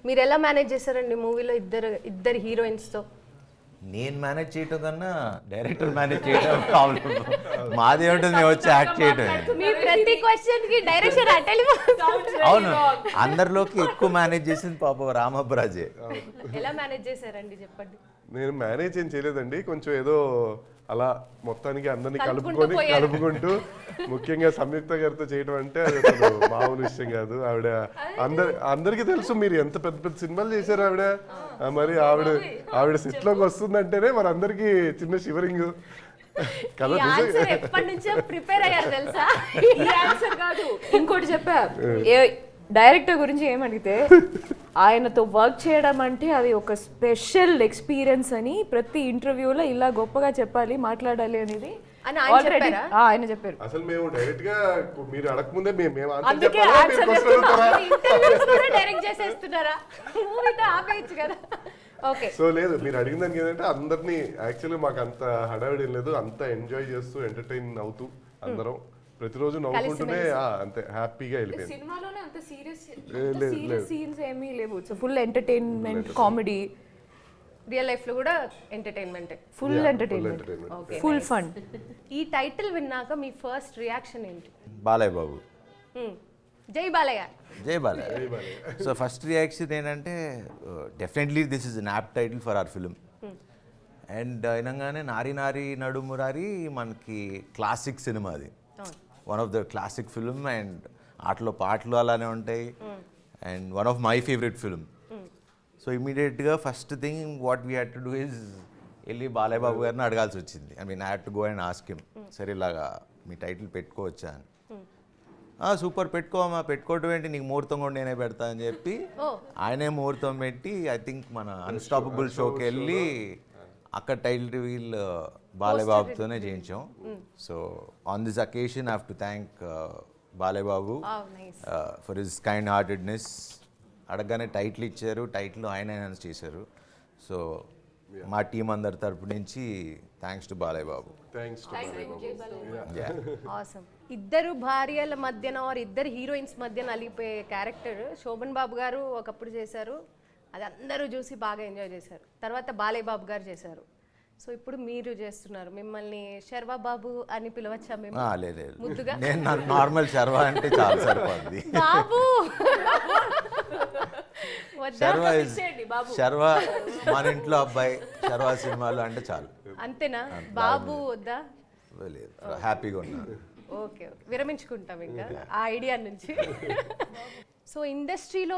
మీరు ఎలా మేనేజ్ చేశారండి మూవీలో ఇద్దరు హీరోయిన్స్తో? నేను మేనేజ్ చేయటం కన్నా డైరెక్టర్ మేనేజ్ చేయడం ప్రాబ్లం. మాది ఏమిటో మేము వచ్చి యాక్ట్ చేయటం. మీ ప్రతి క్వశ్చన్కి డైరెక్షన్ అవును, అందరిలోకి ఎక్కువ మేనేజ్ చేసింది పాప రామబ్రాజే. ఎలా మేనేజ్ చేశారండి చెప్పండి. నేను మేనేజ్ ఏం చేయలేదండి, కొంచెం ఏదో అలా మొత్తానికి అందరినీ కలుపుకుంటూ ముఖ్యంగా సంయుక్త గారితో చేయడం అంటే అది అసలు మామూలు విషయం కాదు. ఆవిడ అందరికీ తెలుసు మీరు ఎంత పెద్ద పెద్ద సినిమాలు చేశారు ఆవిడ. మరి ఆవిడ సెట్ లోకి వస్తుందంటేనే మరి అందరికి చిన్న షివరింగ్ కదా. ప్రిపేర్ అయ్యారు తెలుసా? ఇంకోటి చెప్పా, డైరెక్టర్ గురించి ఏమడిగితే ఆయనతో వర్క్ చేయడం అంటే అది ఒక స్పెషల్ ఎక్స్పీరియన్స్ అని ప్రతి ఇంటర్వ్యూలో ఇలా గొప్పగా చెప్పాలి, మాట్లాడాలి అనేది ఆయన చెప్పారు. అసలు మేము డైరెక్ట్ గా మీరు అడగకముందే మేము సో లేదు, మీరు అడిగిన దానికి ఏంటంటే అందరినీ యాక్చువల్లీ మాకు అంత హడావిడి లేదు, అంత ఎంజాయ్ చేస్తూ ఎంటర్టైన్ అవుతూ అందరం ప్రతిరోజు నవ్వుకుంటూనే అంతే హ్యాపీగా వెళ్ళిపోయింది. సినిమాలోనే అంత సీరియస్ సీన్స్ ఏమీ లేవు, full entertainment, comedy. Real life లో కూడా entertainment, full entertainment, full fun. ఈ టైటిల్ విన్నాక మీ ఫస్ట్ రియాక్షన్ ఏంటి? బాలయ్య బాబు, జై బాలయ్య. జై బాలయ్య. సో ఫస్ట్ రియాక్షన్ ఏంటంటే definitely this is an apt title for our film. And అయినంగానే నారి నారి నడుమురారి మనకి క్లాసిక్ సినిమా, అది one of the classic film. And ఆటలో పాటలు అలానే ఉంటాయి. And one of my favourite film. So ఇమీడియట్గా first thing what we had to do is వెళ్ళి బాలయ్య బాబు గారిని అడగాల్సి వచ్చింది. I mean I had to go and ask him, సరే ఇలాగా మీ టైటిల్ పెట్టుకోవచ్చా అని. సూపర్, పెట్టుకోమా, పెట్టుకోవటం ఏంటి, నీకు ముహూర్తం కూడా నేనే పెడతా అని చెప్పి ఆయనే ముహూర్తం పెట్టి ఐ థింక్ మన అన్స్టాపబుల్ షోకి వెళ్ళి అక్కడ టైటిల్ రివీల్ బాలయ్య బాబుతోనే చేయించాం. So on this occasion I have to thank Balayya Babu for his kind heartedness. అడగగానే టైటిల్ ఇచ్చారు, టైటిల్ ఆయన అనౌన్స్ చేశారు. సో మా టీం అందరి తరపు నుంచి థ్యాంక్స్ టు బాలయ్య బాబు. ఇద్దరు భార్యల మధ్యన ఇద్దరు హీరోయిన్స్ మధ్య నలిగిపోయే క్యారెక్టర్ శోభన్ బాబు గారు ఒకప్పుడు చేశారు, అది అందరూ చూసి బాగా ఎంజాయ్ చేశారు. తర్వాత బాలయ్య బాబు గారు చేశారు. సో ఇప్పుడు మీరు చేస్తున్నారు. మిమ్మల్ని శర్వా బాబు అని పిలవచ్చా? మేము ముద్దుగా నేను నార్మల్ శర్వా అంటే చాలా సరిపోద్ది. బాబు శర్వా మన ఇంట్లో అబ్బాయి, శర్వా సినిమాలు అంటే చాలు. అంతేనా? బాబు వద్దా? లేదు, హ్యాపీగా ఉన్నాను. ఓకే, విరమించుకుంటాం ఇంకా ఆ ఐడియా నుంచి. సో ఇండస్ట్రీలో